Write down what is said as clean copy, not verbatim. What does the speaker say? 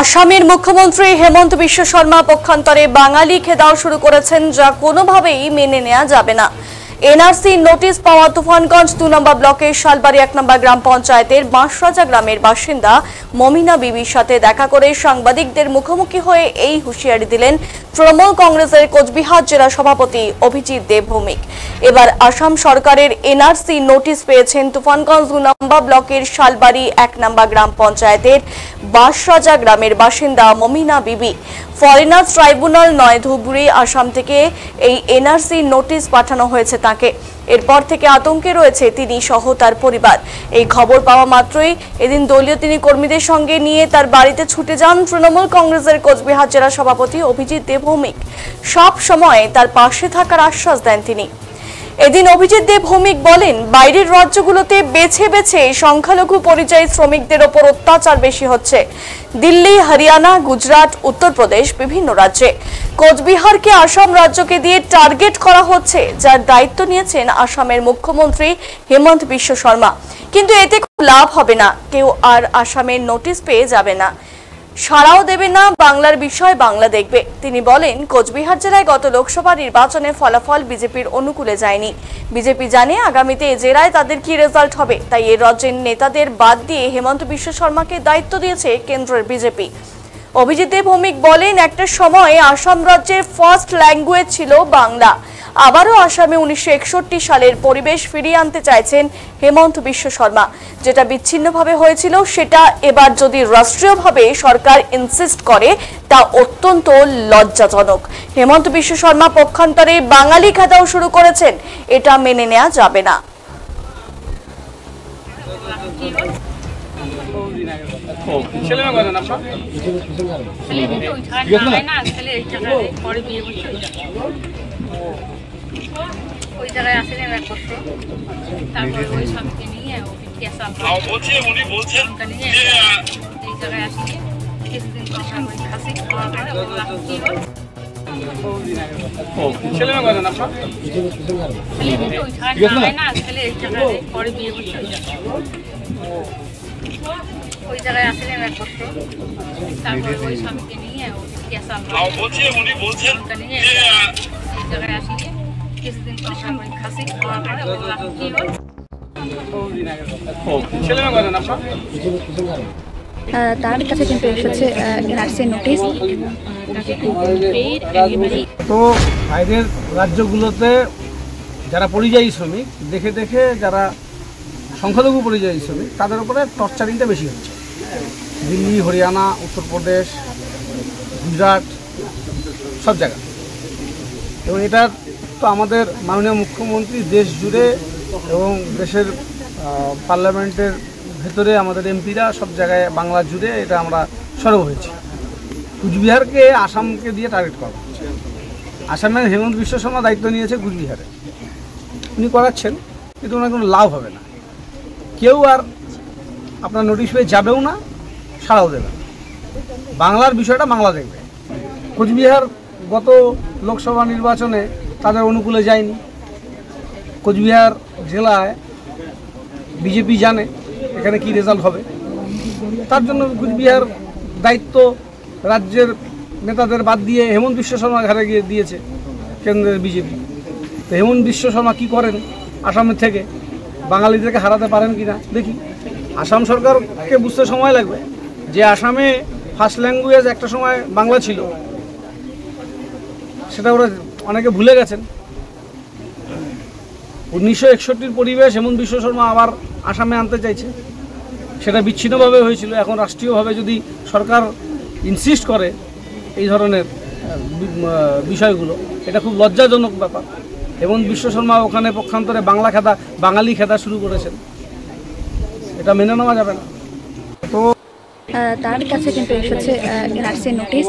আসামের মুখ্যমন্ত্রী হেমন্ত বিশ্ব শর্মা পক্ষান্তরে বাঙালি খেদাও শুরু করেছেন, যা কোনোভাবেই মেনে নেওয়া যাবে না। এনআরসি নোটিশ পাওয়া তুফানগঞ্জ 2 নম্বর ব্লকের শালবাড়ি 1 নম্বর গ্রাম পঞ্চায়েতের বাঁশরাজা গ্রামের বাসিন্দা মমিনা বিবির সাথে দেখা করে সাংবাদিকদের মুখোমুখি হয়ে এই হুঁশিয়ারি দিলেন তৃণমূল কংগ্রেসের কোচবিহার জেলা সভাপতি অভিজিৎ দেবভৌমিক। এবার আসাম সরকারের এনআরসি নোটিশ পেয়েছেন তুফানগঞ্জ 2 নম্বর ব্লকের শালবাড়ি 1 নম্বর গ্রাম পঞ্চায়েতের বাঁশরাজা গ্রামের বাসিন্দা মমিনা বিবি। ফরেনার্স ট্রাইব্যুনাল নয় ধুবড়ি আসাম থেকে এই এনআরসি নোটিশ পাঠানো হয়েছে তাকে। এরপর থেকে আতঙ্কে রয়েছে তিনি সহ তার পরিবার। এই খবর পাওয়া মাত্রই এদিন দলীয় তিনি কর্মীদের সঙ্গে নিয়ে তার বাড়িতে ছুটে যান তৃণমূল কংগ্রেসের কোচবিহার জেলা সভাপতি অভিজিৎ দেবভৌমিক। সব সময় তার পাশে থাকার আশ্বাস দেন তিনি। এদিন অভিজিৎ দেবভৌমিক বলেন, বাইরের রাজ্যগুলোতে বেছে বেছে সংখ্যালঘু পরিযায়ী শ্রমিকদের ওপর অত্যাচার বেশি হচ্ছে। দিল্লি, হরিয়ানা, গুজরাট, উত্তরপ্রদেশ বিভিন্ন রাজ্যে কোচবিহারকে আসাম রাজ্যকে দিয়ে টার্গেট করা হচ্ছে, যার দায়িত্ব নিয়েছেন আসামের মুখ্যমন্ত্রী হেমন্ত বিশ্ব শর্মা। কিন্তু এতে খুব লাভ হবে না, কেউ আর আসামের নোটিশ পেয়ে যাবে না, সাড়াও দেবে না, বাংলার বিষয় বাংলা দেখবে। তিনি বলেন, কোচবিহার জেলায় গত লোকসভা নির্বাচনের ফলাফল বিজেপির অনুকূলে যায়নি। বিজেপি জানে আগামীতে এ জেলায় তাদের কি রেজাল্ট হবে, তাই এ রাজ্যের নেতাদের বাদ দিয়ে হেমন্ত বিশ্ব শর্মাকে দায়িত্ব দিয়েছে কেন্দ্রের বিজেপি। অভিজিৎ দেবভৌমিক বলেন, একটা সময় আসাম রাজ্যের ফার্স্ট ল্যাঙ্গুয়েজ ছিল বাংলা। আবারও আসামে 1961 সালের পরিবেশ ফিরিয়ে আনতে চাইছেন হেমন্ত বিশ্ব শর্মা। যেটা বিচ্ছিন্নভাবে হয়েছিল সেটা এবার যদি রাষ্ট্রীয়ভাবে সরকার ইনসিস্ট করে, তা অত্যন্ত লজ্জাজনক। হেমন্ত বিশ্ব শর্মা পক্ষান্তরে বাঙালি খেদাও শুরু করেছেন, এটা মেনে নেওয়া যাবে না। ওই জায়গায় আসেন এক বছর, তারপরে ওই স্বামীকে নিয়ে এই জায়গায় আসি কিছুদিন খাসি খাওয়া পরে পরে বিয়ে করছে। ওই জায়গায় আসেন এক বছর, তারপরে ওই স্বামীকে নিয়ে এই জায়গায় আসি কিছুদিন খাসি খাওয়া পরে তার কাছে কিন্তু এসেছে এনআরসি নোটিশ। তো বাইরের রাজ্যগুলোতে যারা পরিযায়ী শ্রমিক দেখে দেখে যারা সংখ্যালঘু পরিযায়ী শ্রমিক তাদের উপরে টর্চারিংটা বেশি হচ্ছে। দিল্লি, হরিয়ানা, উত্তরপ্রদেশ, গুজরাট সব জায়গা। এবং এটার তো আমাদের মাননীয় মুখ্যমন্ত্রী দেশ জুড়ে এবং দেশের পার্লামেন্টের ভেতরে আমাদের এমপিরা সব জায়গায় বাংলা জুড়ে এটা আমরা সরব হয়েছি। কুচবিহারকে আসামকে দিয়ে টার্গেট করা হচ্ছে। আসামের হেমন্ত বিশ্ব শর্মা দায়িত্ব নিয়েছে কুচবিহারে, উনি করাচ্ছেন, কিন্তু ওনার কোনো লাভ হবে না। কেউ আর আপনার নোটিশ পেয়ে যাবেও না, সাড়াও দেবে না। বাংলার বিষয়টা বাংলা দেখবে। কোচবিহার গত লোকসভা নির্বাচনে তাদের অনুকূলে যায়নি। কোচবিহার জেলায় বিজেপি জানে এখানে কি রেজাল্ট হবে, তার জন্য কোচবিহার দায়িত্ব রাজ্যের নেতাদের বাদ দিয়ে হেমন্ত বিশ্ব শর্মা ঘাড়ে গিয়ে দিয়েছে কেন্দ্রের বিজেপি। তো হেমন্ত বিশ্ব শর্মা কী করেন আসামের থেকে, বাঙালিদেরকে হারাতে পারেন কি না দেখি। আসাম সরকারকে বুঝতে সময় লাগবে যে আসামে ফার্স্ট ল্যাঙ্গুয়েজ একটা সময় বাংলা ছিল, সেটা ওরা অনেকে ভুলে গেছেন। 1961 পরিবেশ হেমন্ত বিশ্ব শর্মা আবার আসামে আনতে চাইছে, সেটা বিচ্ছিন্নভাবে হয়েছিল। এখন রাষ্ট্রীয়ভাবে যদি সরকার ইনসিস্ট করে এই ধরনের বিষয়গুলো, এটা খুব লজ্জাজনক ব্যাপার। হেমন্ত বিশ্ব শর্মা ওখানে পক্ষান্তরে বাঙালি খেদা শুরু করেছেন, এটা মেনে নেওয়া যাবে না। তো তার কাছে কিন্তু এসেছে এনআরসি নোটিশ।